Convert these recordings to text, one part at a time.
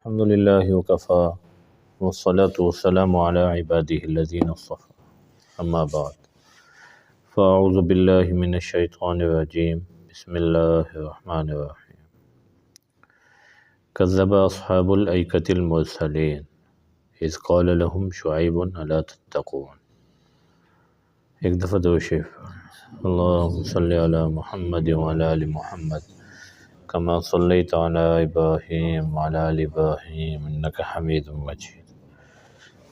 الحمد لله وكفى والصلاة والسلام على عباده الذين اصطفى أما بعد فأعوذ بالله من الشيطان الرجيم بسم الله الرحمن الرحيم كذب أصحاب الأيكة المرسلين إذ قال لهم شعيب ألا تتقون. ایک دفعہ دو شیف اللهم صل على محمد وعلى آل محمد كما صليت على إبراهيم وعلى آل إبراهيم إنك حميد مجيد.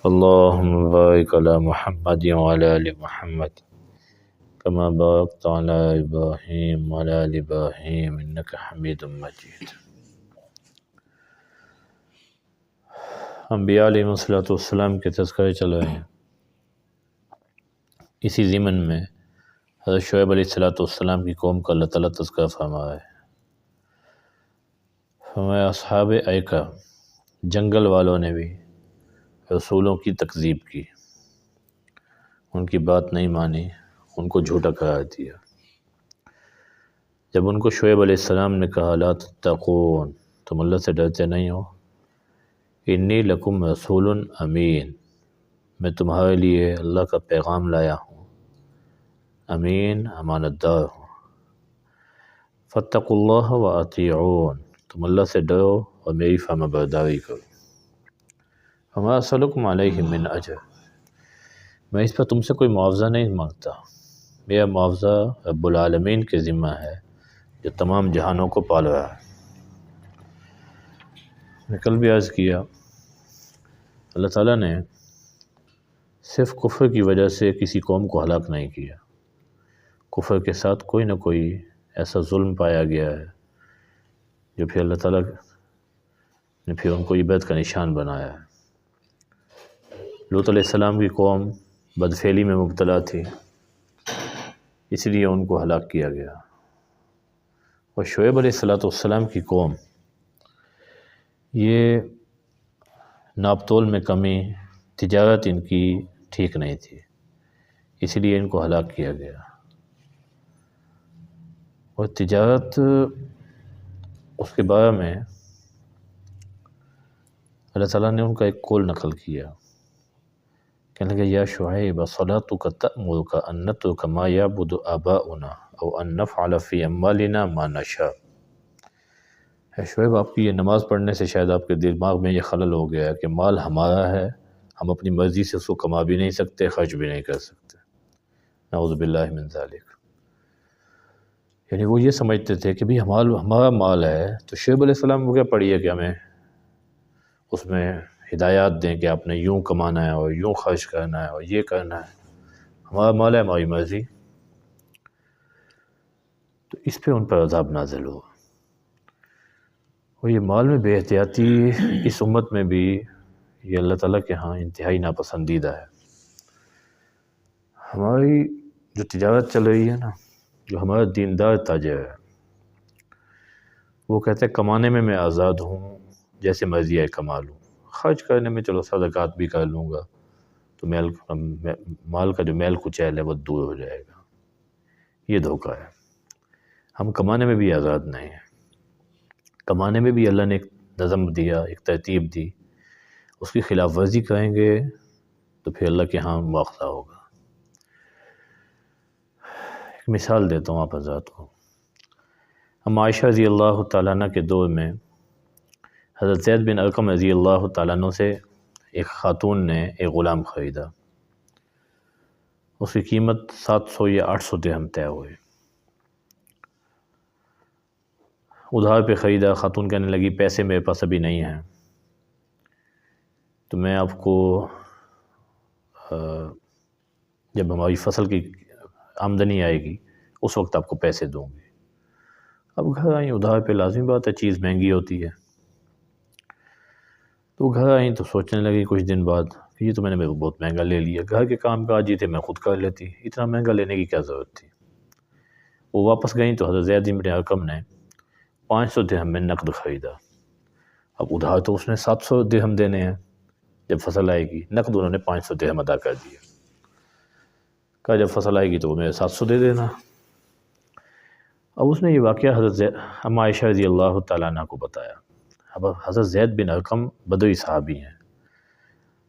اللهم بارك على محمد وعلى آل محمد كما باركت على إبراهيم وعلى آل إبراهيم إنك حميد مجيد. انبیاء علیہ السلام کے تذکرے چل رہے ہیں. اسی ضمن میں حضرت شعیب علیہ السلام کی قوم کا اللہ تعالیٰ تذکرہ فرما ہے. فرمایا اصحاب ایکا جنگل والوں نے بھی رسولوں کی تکذیب کی، ان کی بات نہیں مانی، ان کو جھوٹا قرار دیا. جب ان کو شعیب علیہ السلام نے کہا لا تتقون، تم اللہ سے ڈرتے نہیں ہو، انی لکم رسول امین، میں تمہارے لیے اللہ کا پیغام لایا ہوں، امین امانت دار ہوں. فاتقوا اللہ واطیعون، تم اللہ سے ڈرو اور میری فرما برداری کرو. وما اسألکم علیہ من اجر، میں اس پر تم سے کوئی معاوضہ نہیں مانگتا، میرا معاوضہ رب العالمین کے ذمہ ہے جو تمام جہانوں کو پال رہا ہے. میں کل بھی عرض کیا اللہ تعالیٰ نے صرف کفر کی وجہ سے کسی قوم کو ہلاک نہیں کیا، کفر کے ساتھ کوئی نہ کوئی ایسا ظلم پایا گیا ہے جو پھر اللہ تعالیٰ نے پھر ان کو عبرت کا نشان بنایا ہے. لوط علیہ السلام کی قوم بدفعلی میں مبتلا تھی، اس لیے ان کو ہلاک کیا گیا. اور شعیب علیہ السلام کی قوم یہ ناپ تول میں کمی، تجارت ان کی ٹھیک نہیں تھی، اس لیے ان کو ہلاک کیا گیا. اور تجارت اس کے بارے میں اللہ تعالیٰ نے ان کا ایک قول نقل کیا، کہنے لگے یا شعیب صلاتک تأمرک ان نترک ما یعبد آباؤنا او ان نفعل فی اموالنا ما نشاء. اے شعیب، آپ کی یہ نماز پڑھنے سے شاید آپ کے دماغ میں یہ خلل ہو گیا کہ مال ہمارا ہے، ہم اپنی مرضی سے اس کو کما بھی نہیں سکتے، خرچ بھی نہیں کر سکتے. نعوذ باللہ من ذالک. یعنی وہ یہ سمجھتے تھے کہ بھی ہمارا مال ہے تو شعیب علیہ السلام کو کیا پڑی ہے کہ ہمیں اس میں ہدایات دیں کہ آپ نے یوں کمانا ہے اور یوں خرچ کرنا ہے اور یہ کرنا ہے، ہمارا مال ہے، ہماری مرضی. تو اس پہ ان پر عذاب نازل ہوا. اور یہ مال میں بے احتیاطی اس امت میں بھی یہ اللہ تعالیٰ کے ہاں انتہائی ناپسندیدہ ہے. ہماری جو تجارت چل رہی ہے نا، جو ہمارا دیندار تاجر ہے، وہ کہتے ہیں کمانے میں آزاد ہوں، جیسے مرضی ہے کما لوں، خرچ کرنے میں چلو صدقات بھی کر لوں گا تو مال کا جو میل کچیل ہے وہ دور ہو جائے گا. یہ دھوکہ ہے. ہم کمانے میں بھی آزاد نہیں ہیں. کمانے میں بھی اللہ نے ایک نظم دیا، ایک ترتیب دی، اس کی خلاف ورزی کریں گے تو پھر اللہ کے ہاں مواخذہ ہوگا. ایک مثال دیتا ہوں آپ حضرات کو. ہم عائشہ رضی اللہ تعالیٰ عنہ کے دور میں حضرت زید بن ارقم رضی اللہ تعالیٰ عنہ سے ایک خاتون نے ایک غلام خریدا. اس کی قیمت 700 یا 800 درہم طے ہوئے. ادھار پہ خریدا. خاتون کہنے لگی پیسے میرے پاس ابھی نہیں ہیں، تو میں آپ کو جب ہماری فصل کی آمدنی آئے گی اس وقت آپ کو پیسے دوں گی. اب گھر آئیں، ادھار پہ لازمی بات ہے چیز مہنگی ہوتی ہے. تو گھر آئیں تو سوچنے لگی کچھ دن بعد کہ یہ تو میں نے بہت مہنگا لے لیا، گھر کے کام کاج ہی تھے میں خود کر لیتی، اتنا مہنگا لینے کی کیا ضرورت تھی. وہ واپس گئیں تو حضرت زید بن ارقم نے 500 درہم میں نقد خریدا. اب ادھار تو اس نے 700 درہم دینے ہیں جب فصل آئے گی، نقد انہوں نے 500 درہم ادا کر دیا. کہا جب فصل آئے گی تو وہ میرے 700 دے دینا. اب اس نے یہ واقعہ حضرت عائشہ رضی اللہ تعالیٰ عنہ کو بتایا. اب حضرت زید بن ارقم بدری صحابی ہیں،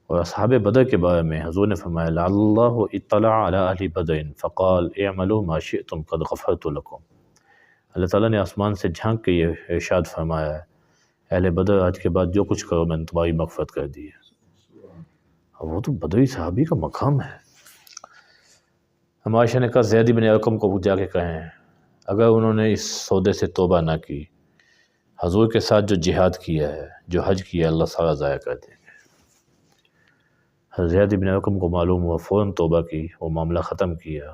اور اصحاب بدر کے بارے میں حضور نے فرمایا لعل اللہ اطلع علی اہل بدر فقال اعملوا ما شئتم قد غفرت لکم۔ اللہ تعالیٰ نے آسمان سے جھانک کے یہ ارشاد فرمایا ہے اہل بدر آج کے بعد جو کچھ کرو میں نے تمہاری مغفرت کر دی ہے۔ اور وہ تو بدری صحابی کا مقام ہے۔ ہم عائشہ نے کہا زید بن ارقم کو جا کے کہیں اگر انہوں نے اس سودے سے توبہ نہ کی، حضور کے ساتھ جو جہاد کیا ہے، جو حج کیا ہے، اللہ سارا ضائع کر دیں گے۔ حضرت زید بن ارقم کو معلوم ہوا، فوراً توبہ کی، وہ معاملہ ختم کیا۔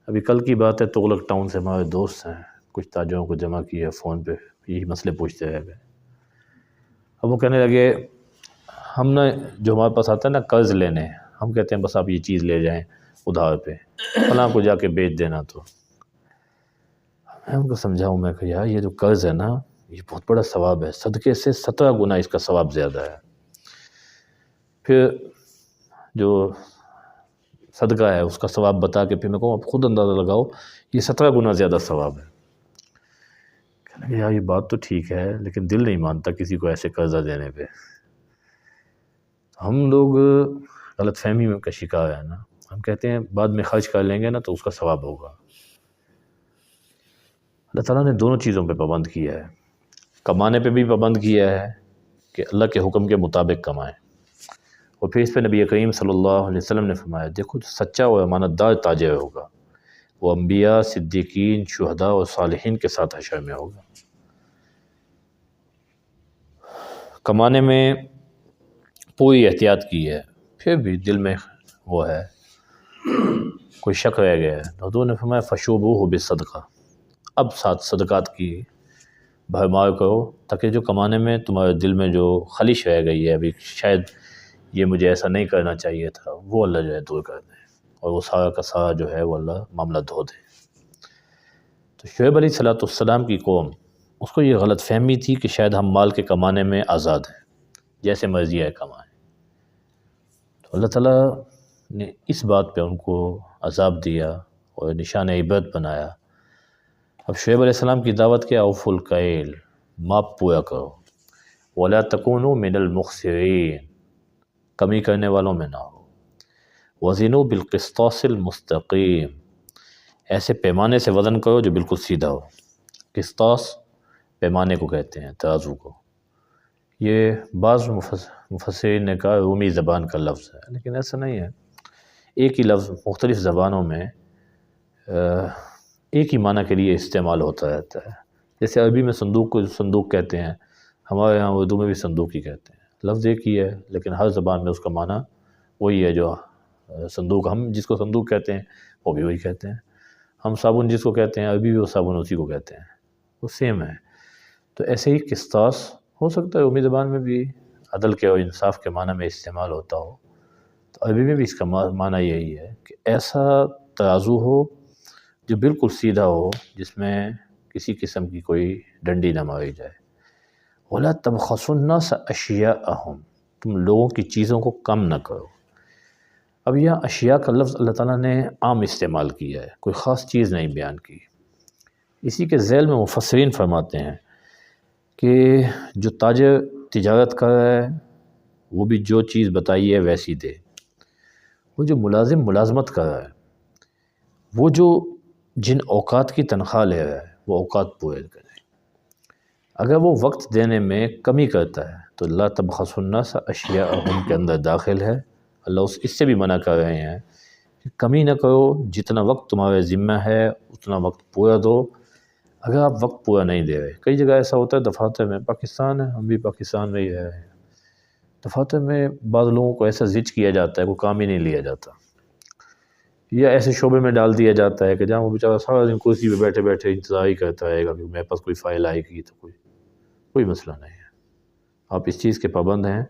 ابھی کل کی بات ہے، تغلق ٹاؤن سے ہمارے دوست ہیں، کچھ تاجروں کو جمع کیا فون پہ، یہی مسئلے پوچھتے رہ گئے۔ اب وہ کہنے لگے ہم نے جو ہمارے پاس آتا ہے نا قرض لینے، ہم کہتے ہیں بس آپ یہ چیز لے جائیں ادھار پہ، فلاں کو جا کے بیچ دینا۔ تو میں ان کو سمجھاؤں، میں کہ یار یہ جو قرض ہے نا یہ بہت بڑا ثواب ہے، صدقے سے 17 گنا اس کا ثواب زیادہ ہے۔ پھر جو صدقہ ہے اس کا ثواب بتا کے پھر میں کہوں اب خود اندازہ لگاؤ، یہ 17 گنا زیادہ ثواب ہے۔ کہنے لگے یار یہ بات تو ٹھیک ہے لیکن دل نہیں مانتا کسی کو ایسے قرضہ دینے پہ۔ ہم لوگ غلط فہمی کا شکار ہے نا، ہم کہتے ہیں بعد میں خرچ کر لیں گے نا تو اس کا ثواب ہوگا۔ اللہ تعالیٰ نے دونوں چیزوں پہ پابند کیا ہے، کمانے پہ بھی پابند کیا ہے کہ اللہ کے حکم کے مطابق کمائیں، اور پھر اس پہ نبی کریم صلی اللہ علیہ وسلم نے فرمایا دیکھو جو سچا اور امانت دار تاجر ہوگا وہ انبیاء، صدیقین، شہداء اور صالحین کے ساتھ حشر میں ہوگا۔ کمانے میں پوری احتیاط کی ہے، پھر بھی دل میں وہ ہے کوئی شک رہ گیا ہے، حضور نے فرمایا فشوبوہ بالصدقہ، اب ساتھ صدقات کی بھرمار کرو تاکہ جو کمانے میں تمہارے دل میں جو خلش رہ گئی ہے ابھی شاید یہ مجھے ایسا نہیں کرنا چاہیے تھا، وہ اللہ جو ہے دور کر دے، اور وہ سارا کا سارا جو ہے وہ اللہ معاملہ دھو دے۔ تو شعیب علیہ السلام کی قوم، اس کو یہ غلط فہمی تھی کہ شاید ہم مال کے کمانے میں آزاد ہیں، جیسے مرضی ہے کمائیں۔ تو اللہ تعالیٰ نے اس بات پہ ان کو عذاب دیا اور نشان عبرت بنایا۔ اب شعیب علیہ السلام کی دعوت کیا، اوفوا الکیل، ماپ پورا کرو، ولا تکونوا من المخسرین، کمی کرنے والوں میں نہ ہو، وزنوا بالقسطاس المستقیم، ایسے پیمانے سے وزن کرو جو بالکل سیدھا ہو۔ قسطاس پیمانے کو کہتے ہیں، ترازو کو۔ یہ بعض مفسرین نے کہا رومی زبان کا لفظ ہے، لیکن ایسا نہیں ہے، ایک ہی لفظ مختلف زبانوں میں ایک ہی معنی کے لیے استعمال ہوتا رہتا ہے۔ جیسے عربی میں صندوق کو صندوق کہتے ہیں، ہمارے یہاں اردو میں بھی صندوق ہی کہتے ہیں، لفظ ایک ہی ہے لیکن ہر زبان میں اس کا معنی وہی ہے۔ جو صندوق ہم جس کو صندوق کہتے ہیں وہ بھی وہی کہتے ہیں، ہم صابن جس کو کہتے ہیں عربی بھی وہ صابن اسی کو کہتے ہیں، وہ سیم ہے۔ تو ایسے ہی قسطاس ہو سکتا ہے رومی زبان میں بھی عدل کے اور انصاف کے معنی میں استعمال ہوتا ہو، تو عربی میں بھی اس کا معنی یہی ہے کہ ایسا ترازو ہو جو بالکل سیدھا ہو، جس میں کسی قسم کی کوئی ڈنڈی نہ ماری جائے۔ وَلَا تَبْخَسُوا النَّاسَ أَشْيَاءَهُمْ، تم لوگوں کی چیزوں کو کم نہ کرو۔ اب یہ اشیاء کا لفظ اللہ تعالیٰ نے عام استعمال کیا ہے، کوئی خاص چیز نہیں بیان کی۔ اسی کے ذیل میں مفسرین فرماتے ہیں کہ جو تاجر تجارت کر رہا ہے وہ بھی جو چیز بتائی ہے ویسی دے، وہ جو ملازم ملازمت کر رہا ہے وہ جو جن اوقات کی تنخواہ لے رہا ہے وہ اوقات پورے کرے۔ اگر وہ وقت دینے میں کمی کرتا ہے تو لا تبخسوا الناس اشیاءہم کے اندر داخل ہے۔ اللہ اس سے بھی منع کر رہے ہیں کہ کمی نہ کرو، جتنا وقت تمہارے ذمہ ہے اتنا وقت پورا دو۔ اگر آپ وقت پورا نہیں دے رہے، کئی جگہ ایسا ہوتا ہے دفاتر میں، پاکستان ہے ہم بھی پاکستان میں ہی رہے ہیں، دفاتر میں بعض لوگوں کو ایسا زج کیا جاتا ہے، کوئی کام ہی نہیں لیا جاتا، یا ایسے شعبے میں ڈال دیا جاتا ہے کہ جہاں وہ بیچارہ سارا دن کرسی پہ بیٹھے بیٹھے انتظار ہی کرتا رہے گا کہ میرے پاس کوئی فائل آئے گی، تو کوئی مسئلہ نہیں ہے۔ آپ اس چیز کے پابند ہیں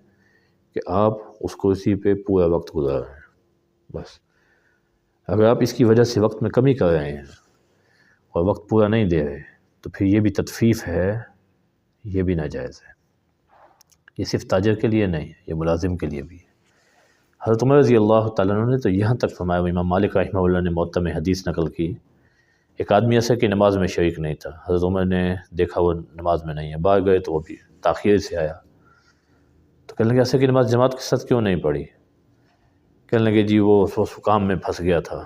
کہ آپ اس کرسی پہ پورا وقت گزار رہے ہیں، بس۔ اگر آپ اس کی وجہ سے وقت میں کمی کر رہے ہیں اور وقت پورا نہیں دے رہے تو پھر یہ بھی تطفیف ہے، یہ بھی ناجائز ہے۔ یہ صرف تاجر کے لیے نہیں، یہ ملازم کے لیے بھی ہے۔ حضرت عمر رضی اللہ تعالیٰ عنہ نے تو یہاں تک فرمایا، امام مالک رحمہ اللہ نے موطا میں حدیث نقل کی ایک آدمی ایسا کہ نماز میں شریک نہیں تھا، حضرت عمر نے دیکھا وہ نماز میں نہیں ہے، باہر گئے تو وہ بھی تاخیر سے آیا، تو کہنے لگے ایسے کہ نماز جماعت کے ساتھ کیوں نہیں پڑھی؟ کہنے لگے جی وہ اس کام میں پھنس گیا تھا،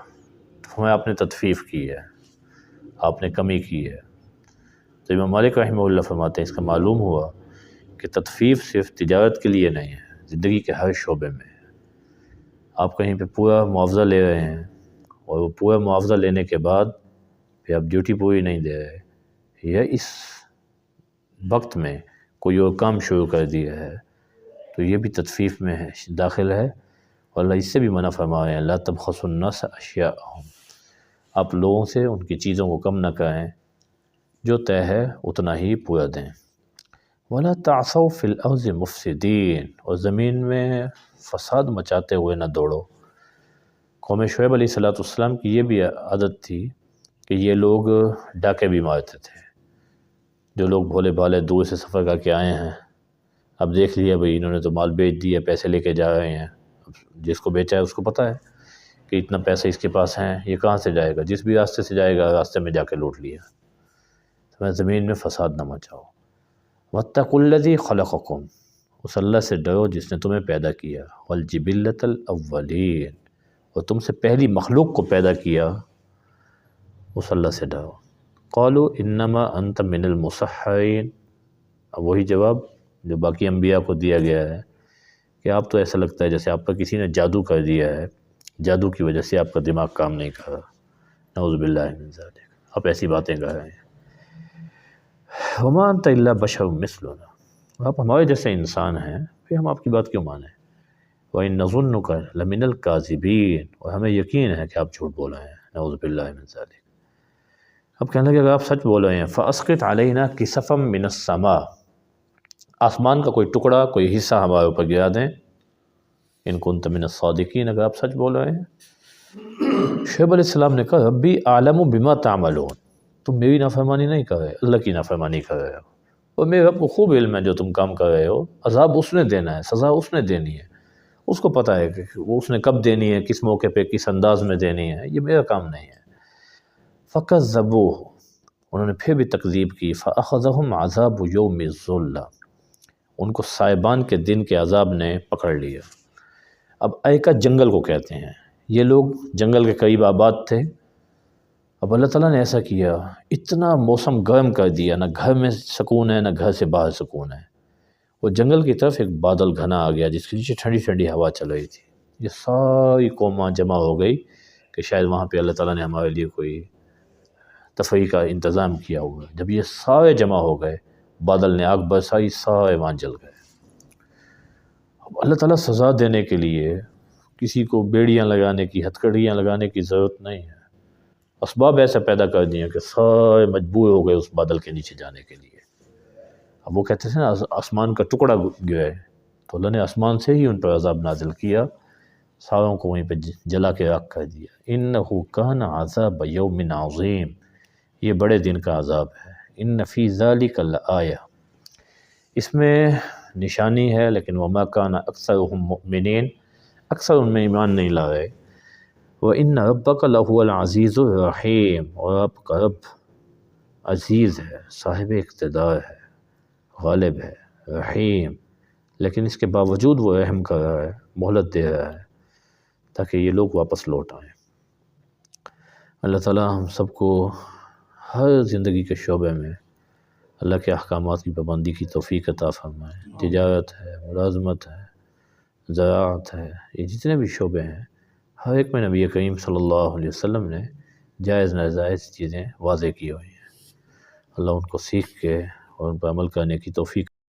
تو ہمیں آپ نے تطفیف کی ہے، آپ نے کمی کی ہے۔ تو امام مالک رحمہ اللہ فرماتے ہیں اس کا معلوم ہوا کہ تطفیف صرف تجارت کے لیے نہیں ہے، زندگی کے ہر شعبے میں۔ آپ کہیں پہ پورا معاوضہ لے رہے ہیں اور وہ پورا معاوضہ لینے کے بعد پھر آپ ڈیوٹی پوری نہیں دے رہے، یا اس وقت میں کوئی اور کام شروع کر دیا ہے، تو یہ بھی تطفیف میں ہے، داخل ہے، اور اللہ اس سے بھی منع فرما رہے ہیں لا تبخسوا الناس اشیاءہم، آپ لوگوں سے ان کی چیزوں کو کم نہ کریں، جو طے ہے اتنا ہی پورا دیں۔ وَلَا تَعْثَوْا فِي الْأَرْضِ مُفْسِدِينَ، اور زمین میں فساد مچاتے ہوئے نہ دوڑو۔ قوم شعیب علیہ السلام کی یہ بھی عادت تھی کہ یہ لوگ ڈاکے بھی مارتے تھے، جو لوگ بھولے بھالے دور سے سفر کر کے آئے ہیں، اب دیکھ لیا بھئی انہوں نے تو مال بیچ دیا، پیسے لے کے جا رہے ہیں، جس کو بیچا ہے اس کو پتہ ہے کہ اتنا پیسہ اس کے پاس ہیں، یہ کہاں سے جائے گا، جس بھی راستے سے جائے گا راستے میں جا کے لوٹ لیا۔ تو زمین میں فساد نہ مچاؤ۔ وَاتَّقُوا الَّذِي خَلَقَكُمْ، اس اللہ سے ڈرو جس نے تمہیں پیدا کیا، وَالْجِبِلَّةَ الْأَوَّلِينَ، اور تم سے پہلی مخلوق کو پیدا کیا، اس اللہ سے ڈرو۔ قَالُوا إِنَّمَا أَنْتَ مِنَ الْمُسَحَّرِينَ، اب وہی جواب جو باقی انبیاء کو دیا گیا ہے کہ آپ تو ایسا لگتا ہے جیسے آپ پر کسی نے جادو کر دیا ہے، جادو کی وجہ سے آپ کا دماغ کام نہیں کر رہا، نعوذ باللہ من ذالک، آپ ایسی باتیں کر رہے ہیں۔ وَمَا أَنْتَ إِلَّا بَشَرٌ مِثْلُنَا، آپ ہمارے جیسے انسان ہیں، پھر ہم آپ کی بات کیوں مانیں؟ وَإِن نَظُنُّكَ لَمِنَ الْكَاذِبِينَ، اور ہمیں یقین ہے کہ آپ جھوٹ بول رہے ہیں، نعوذ باللہ من ذالک۔ اب کہنے لگے اگر آپ سچ بول رہے ہیں فَأَسْقِطْ عَلَيْنَا كِسَفًا مِّنَ السَّمَاءِ، آسمان کا کوئی ٹکڑا، کوئی حصہ ہمارے اوپر گرا دیں، ان كنت من الصادقین، اگر آپ سچ بول رہے ہیں۔ شعیب علیہ السلام نے کہا ربی اعلم بما تعملون، تم میری نافرمانی نہیں کر رہے، اللہ کی نافرمانی کر رہے ہو، اور میرے رب کو خوب علم ہے جو تم کام کر رہے ہو، عذاب اس نے دینا ہے، سزا اس نے دینی ہے، اس کو پتہ ہے کہ وہ اس نے کب دینی ہے، کس موقع پہ، کس انداز میں دینی ہے، یہ میرا کام نہیں ہے۔ فَكَذَّبُوهُ، انہوں نے پھر بھی تکذیب کی، فَأَخَذَهُمْ عَذَابُ يَوْمِ الظُّلَّةِ، ان کو سائبان کے دن کے عذاب نے پکڑ لیا۔ اب ایکا جنگل کو کہتے ہیں، یہ لوگ جنگل کے قریب آباد تھے، اب اللہ تعالیٰ نے ایسا کیا، اتنا موسم گرم کر دیا، نہ گھر میں سکون ہے نہ گھر سے باہر سکون ہے، وہ جنگل کی طرف ایک بادل گھنا آ گیا جس کے نیچے ٹھنڈی ٹھنڈی ہوا چل رہی تھی، یہ ساری قوماں جمع ہو گئی کہ شاید وہاں پہ اللہ تعالیٰ نے ہمارے لیے کوئی تفریح کا انتظام کیا ہوا ہے۔ جب یہ سارے جمع ہو گئے، بادل نے آگ برسائی، سارے وہاں جل گئے۔ اب اللہ تعالیٰ سزا دینے کے لیے کسی کو بیڑیاں لگانے کی، ہتھکڑیاں لگانے کی ضرورت نہیں ہے، اسباب ایسے پیدا کر دیے کہ سارے مجبور ہو گئے اس بادل کے نیچے جانے کے لیے۔ اب وہ کہتے تھے نا آسمان کا ٹکڑا گرے، تو اللہ نے آسمان سے ہی ان پر عذاب نازل کیا، ساروں کو وہیں پہ جلا کے راکھ کر دیا۔ إِنَّهُ كَانَ عَذَابَ يَوْمٍ عَظِيمٍ، یہ بڑے دن کا عذاب ہے۔ إِنَّ فِي ذَلِكَ لَآيَةً، اس میں نشانی ہے، لیکن وَمَا كَانَ أَكْثَرُهُم مُؤْمِنِينَ، اکثر ان میں ایمان نہیں لائے۔ وَإِنَّ رَبَّكَ لَهُوَ الْعَزِيزُ الرَّحِيمُ، اور آپ کا رب عزیز ہے، صاحب اقتدار ہے، غالب ہے، رحیم، لیکن اس کے باوجود وہ رحم کر رہا ہے، مہلت دے رہا ہے تاکہ یہ لوگ واپس لوٹ آئیں۔ اللہ تعالیٰ ہم سب کو ہر زندگی کے شعبے میں اللہ کے احکامات کی پابندی کی توفیق عطا فرمائے۔ تجارت ہے، ملازمت ہے، زراعت ہے، یہ جتنے بھی شعبے ہیں، ہر ایک میں نبی کریم صلی اللہ علیہ وسلم نے جائز ناجائز چیزیں واضح کی ہوئی ہیں۔ اللہ ان کو سیکھ کے اور ان پر عمل کرنے کی توفیق